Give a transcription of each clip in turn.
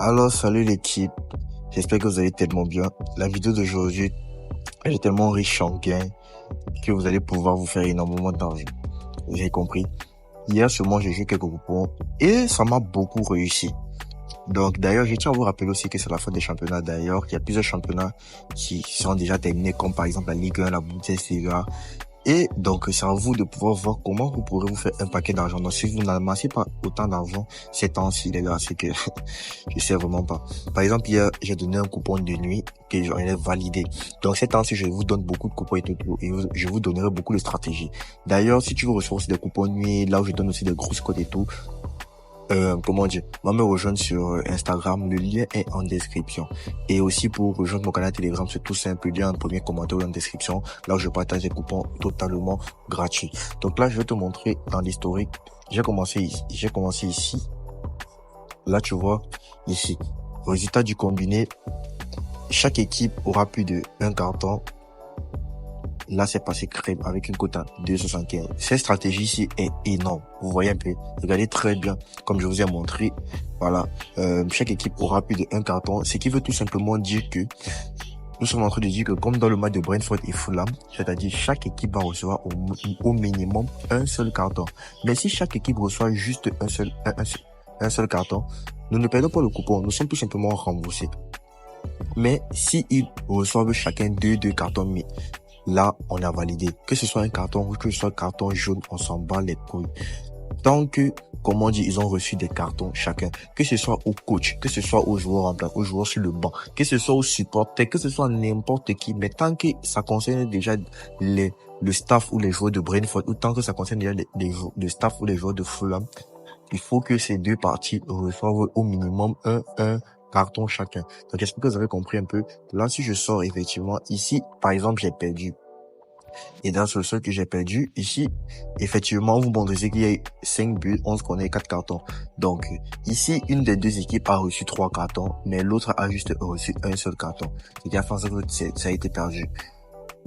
Alors, salut l'équipe. J'espère que vous allez tellement bien. La vidéo d'aujourd'hui, elle est tellement riche en gains que vous allez pouvoir vous faire énormément d'argent. Vous avez compris? Hier seulement, j'ai joué quelques coupons et ça m'a beaucoup réussi. Donc, d'ailleurs, je tiens à vous rappeler aussi que c'est la fin des championnats. D'ailleurs, il y a plusieurs championnats qui sont déjà terminés, comme par exemple la Ligue 1, la Bundesliga. Et donc, c'est à vous de pouvoir voir comment vous pourrez vous faire un paquet d'argent. Donc, si vous n'amassez pas autant d'argent ces temps-ci, les gars, c'est que je sais vraiment pas. Par exemple, hier, j'ai donné un coupon de nuit que j'en ai validé. Donc, ces temps-ci, je vous donne beaucoup de coupons et tout, et je vous donnerai beaucoup de stratégies. D'ailleurs, si tu veux recevoir aussi des coupons de nuit, là où je donne aussi des grosses codes et tout, comment dire, va me rejoindre sur Instagram, le lien est en description. Et aussi pour rejoindre mon canal Telegram, c'est tout simple, il y a un premier commentaire en description, là où je partage des coupons totalement gratuits. Donc là, je vais te montrer dans l'historique. J'ai commencé ici. Là, tu vois, ici. Résultat du combiné, chaque équipe aura plus de un carton. Là, c'est passé crème avec une cote à 2,75. Cette stratégie ici est énorme. Vous voyez un peu. Regardez très bien. Comme je vous ai montré. Voilà. Chaque équipe aura plus de un carton. Ce qui veut tout simplement dire que nous sommes en train de dire que comme dans le match de Brentford et Fulham, c'est-à-dire chaque équipe va recevoir au minimum un seul carton. Mais si chaque équipe reçoit juste un seul carton, nous ne perdons pas le coupon. Nous sommes tout simplement remboursés. Mais si ils reçoivent chacun deux cartons mis, là, on a validé. Que ce soit un carton rouge, que ce soit un carton jaune, on s'en bat les couilles. Tant que, comme on dit, ils ont reçu des cartons chacun, que ce soit au coach, que ce soit aux joueurs en place, aux joueurs sur le banc, que ce soit aux supporters, que ce soit n'importe qui, mais tant que ça concerne déjà le staff ou les joueurs de Brentford, ou tant que ça concerne déjà le staff ou les joueurs de Fulham, il faut que ces deux parties reçoivent au minimum un carton chacun. Donc, j'espère que vous avez compris un peu. Là, si je sors effectivement, ici, par exemple, j'ai perdu. Et dans ce seul que j'ai perdu, ici, effectivement, vous montrez qu'il y a 5 buts, 11 qu'on a 4 cartons. Donc, ici, une des deux équipes a reçu 3 cartons, mais l'autre a juste reçu un seul carton. C'est à force que ça a été perdu.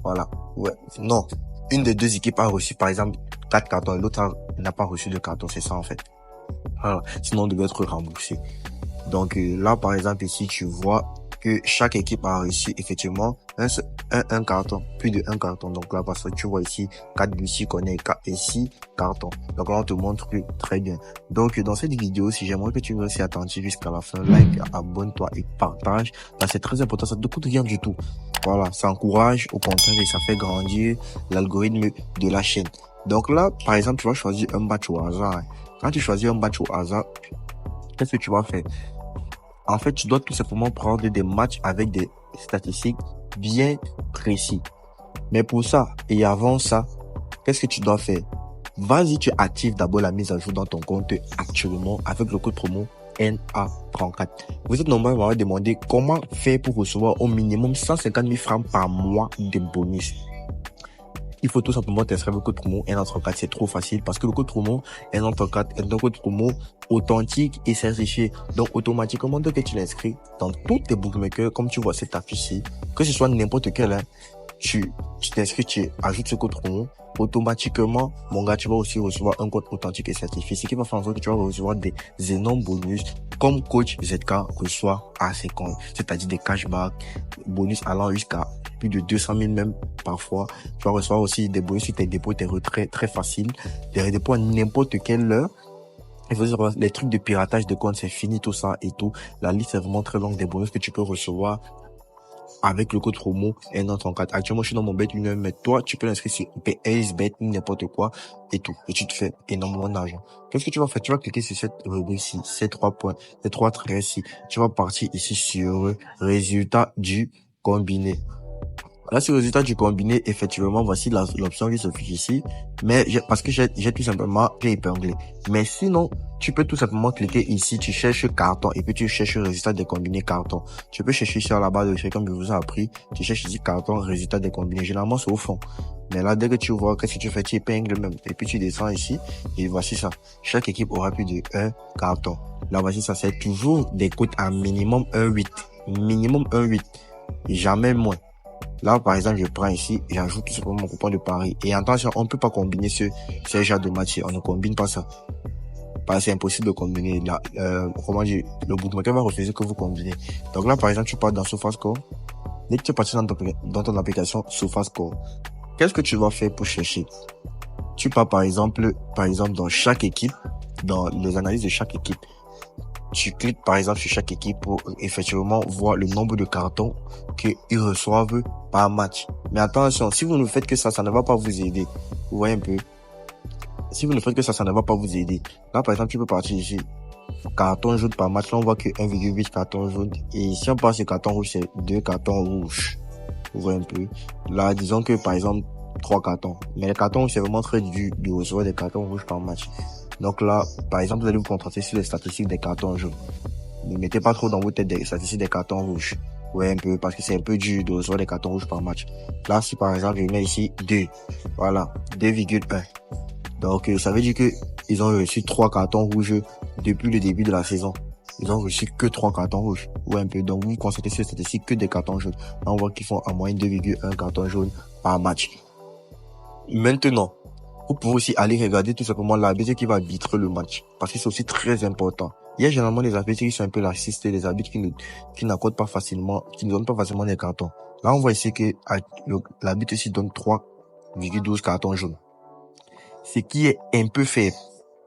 Voilà. Ouais. Non. Une des deux équipes a reçu, par exemple, 4 cartons, et l'autre n'a pas reçu de carton. C'est ça, en fait. Voilà. Sinon, on devait être remboursé. Donc là, par exemple, ici, tu vois que chaque équipe a reçu effectivement un carton, plus de un carton. Donc là, parce que tu vois ici, 4 buts ici qu'on est et 6 cartons. Donc là, on te montre que très bien. Donc dans cette vidéo, si j'aimerais que tu restes attentif jusqu'à la fin, like, abonne-toi et partage. Là, c'est très important, ça ne te coûte rien du tout. Voilà, ça encourage, au contraire, et ça fait grandir l'algorithme de la chaîne. Donc là, par exemple, tu vas choisir un match au hasard. Quand tu choisis un match au hasard, qu'est-ce que tu vas faire? En fait, tu dois tout simplement prendre des matchs avec des statistiques bien précis. Mais pour ça, et avant ça, qu'est-ce que tu dois faire? Vas-y, tu actives d'abord la mise à jour dans ton compte actuellement avec le code promo NA34. Vous êtes nombreux à m'avoir demandé comment faire pour recevoir au minimum 150 000 francs par mois de bonus. Il faut tout simplement t'inscrire le code promo N34. C'est trop facile parce que le code promo N34 est un code promo authentique et certifié. Donc, automatiquement, dès que tu l'inscris dans tous tes bookmakers, comme tu vois cette affiche ici, que ce soit n'importe quel, hein, tu t'inscris, tu ajoutes ce code promo. Automatiquement, mon gars, tu vas aussi recevoir un code authentique et certifié. Ce qui va faire en sorte que tu vas recevoir des énormes bonus comme coach ZK reçoit à ses comptes. C'est-à-dire des cashbacks, bonus allant jusqu'à plus de 200 000 même parfois. Tu vas recevoir aussi des bonus sur tes dépôts et tes retraits très faciles. Des dépôts à n'importe quelle heure. Il faut savoir, les trucs de piratage de compte, c'est fini tout ça et tout. La liste est vraiment très longue des bonus que tu peux recevoir avec le code promo N34. Actuellement, je suis dans mon bet 1 mais toi, tu peux l'inscrire sur PSBet, n'importe quoi et tout. Et tu te fais énormément d'argent. Qu'est-ce que tu vas faire? Tu vas cliquer sur cette rubrique-ci, ces 3 points, ces 3 traits-ci. Tu vas partir ici sur résultat du combiné. Là, sur le résultat du combiné, effectivement, voici l'option qui s'affiche ici. Mais parce que j'ai tout simplement épinglé. Mais sinon, tu peux tout simplement cliquer ici, tu cherches carton et puis tu cherches le résultat des combinés carton. Tu peux chercher sur la barre de recherche comme je vous ai appris. Tu cherches ici carton, résultat des combinés. Généralement, c'est au fond. Mais là, dès que tu vois, qu'est-ce que tu fais? Tu épingles même. Et puis tu descends ici et voici ça. Chaque équipe aura plus de un carton. Là, voici ça. C'est toujours des cotes à minimum 1,8. Minimum 1,8. Jamais moins. Là, par exemple, je prends ici, j'ajoute tout simplement mon coupon de pari. Et attention, on ne peut pas combiner ce genre de match. On ne combine pas ça. c'est impossible de combiner. Là, comment dire, le bookmaker va refuser que vous combinez. Donc là, par exemple, tu pars dans SofaScore. Dès que tu es parti dans ton application SofaScore, qu'est-ce que tu vas faire pour chercher? Tu pars par exemple dans chaque équipe, dans les analyses de chaque équipe. Tu cliques par exemple sur chaque équipe pour effectivement voir le nombre de cartons qu'ils reçoivent par match. Mais attention, si vous ne faites que ça ne va pas vous aider. Vous voyez un peu? Si vous ne faites que ça ne va pas vous aider. Là, par exemple, tu peux partir ici. Carton jaune par match. Là, on voit que 1,8 carton jaune. Et si on passe sur carton rouge, c'est 2 cartons rouges. Vous voyez un peu? Là, disons que par exemple, 3 cartons. Mais les cartons rouges, c'est vraiment très dur de recevoir des cartons rouges par match. Donc là, par exemple, vous allez vous concentrer sur les statistiques des cartons jaunes. Ne mettez pas trop dans votre tête des statistiques des cartons rouges. Ouais, un peu, parce que c'est un peu dur de recevoir des cartons rouges par match. Là, si par exemple, je mets ici 2. Voilà, 2,1. Donc, ça veut dire que ils ont reçu 3 cartons rouges depuis le début de la saison. Ils ont reçu que 3 cartons rouges. Ouais, un peu. Donc, vous vous concentrez sur les statistiques que des cartons jaunes. Là, on voit qu'ils font en moyenne 2,1 cartons jaunes par match. Maintenant, vous pouvez aussi aller regarder tout simplement l'arbitre qui va arbitrer le match. Parce que c'est aussi très important. Il y a généralement des arbitres qui sont un peu laxistes, des arbitres qui n'accordent pas facilement, qui ne donnent pas facilement des cartons. Là, on voit ici que l'arbitre ici donne 3,12 cartons jaunes. Ce qui est un peu faible.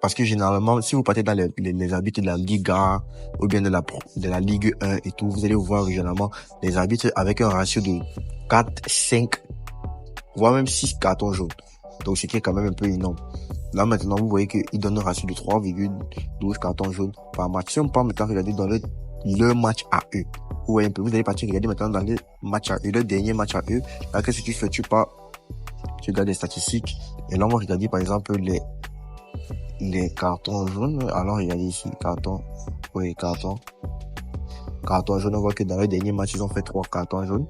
Parce que généralement, si vous partez dans les arbitres de la Liga ou bien de la Ligue 1 et tout, vous allez voir généralement des arbitres avec un ratio de 4, 5, voire même 6 cartons jaunes. Donc, ce qui est quand même un peu énorme. Là, maintenant, vous voyez qu'ils donnent un ratio de 3,12 cartons jaunes par match. Si on part maintenant regarder dans leur match à eux, vous voyez un peu, vous allez partir regarder maintenant dans le match à eux, le dernier match à eux. Là, qu'est-ce que tu fais? Tu regardes les statistiques. Et là, on va regarder, par exemple, les cartons jaunes. Alors, regardez ici, carton jaune. On voit que dans le dernier match, ils ont fait 3 cartons jaunes.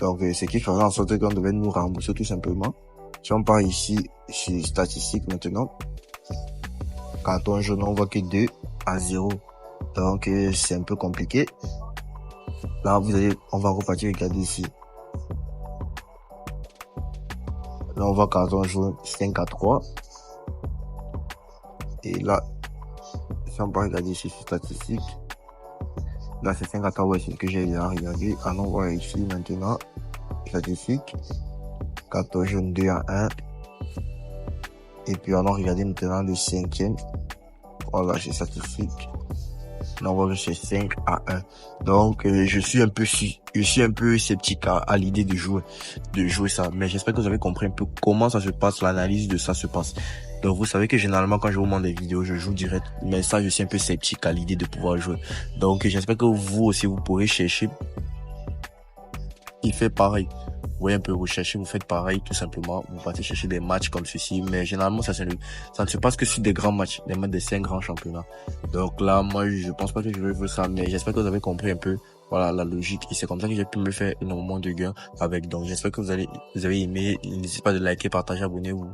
Donc, ce qui ferait en sorte qu'on devait nous rembourser tout simplement. Si on part ici sur statistiques maintenant, carton jaune, on voit que 2-0. Donc, c'est un peu compliqué. Là, on va repartir regarder ici. Là, on voit carton jaune 5-3. Et là, si on part regarder ici sur statistiques, là, c'est 5-3, ouais, c'est ce que j'ai déjà regardé. Alors, on voit ici maintenant, statistiques. Carton jaune 2-1. Et puis, allons regarder maintenant le 5e. Voilà, c'est statistique. Là, on voit que c'est 5-1. Donc, je suis un peu sceptique à l'idée de jouer ça. Mais j'espère que vous avez compris un peu comment ça se passe, l'analyse de ça se passe. Donc, vous savez que généralement, quand je vous montre des vidéos, je joue direct. Mais ça, je suis un peu sceptique à l'idée de pouvoir jouer. Donc, j'espère que vous aussi, vous pourrez chercher. Il fait pareil. Vous voyez un peu, vous cherchez, vous faites pareil, tout simplement. Vous partez chercher des matchs comme ceci. Mais généralement, ça ne se passe que sur des grands matchs, des matchs de 5 grands championnats. Donc là, moi, je pense pas que je vais faire ça, mais j'espère que vous avez compris un peu, voilà, la logique. Et c'est comme ça que j'ai pu me faire énormément de gains avec. Donc, j'espère que vous avez aimé. N'hésitez pas de liker, partager, abonnez-vous.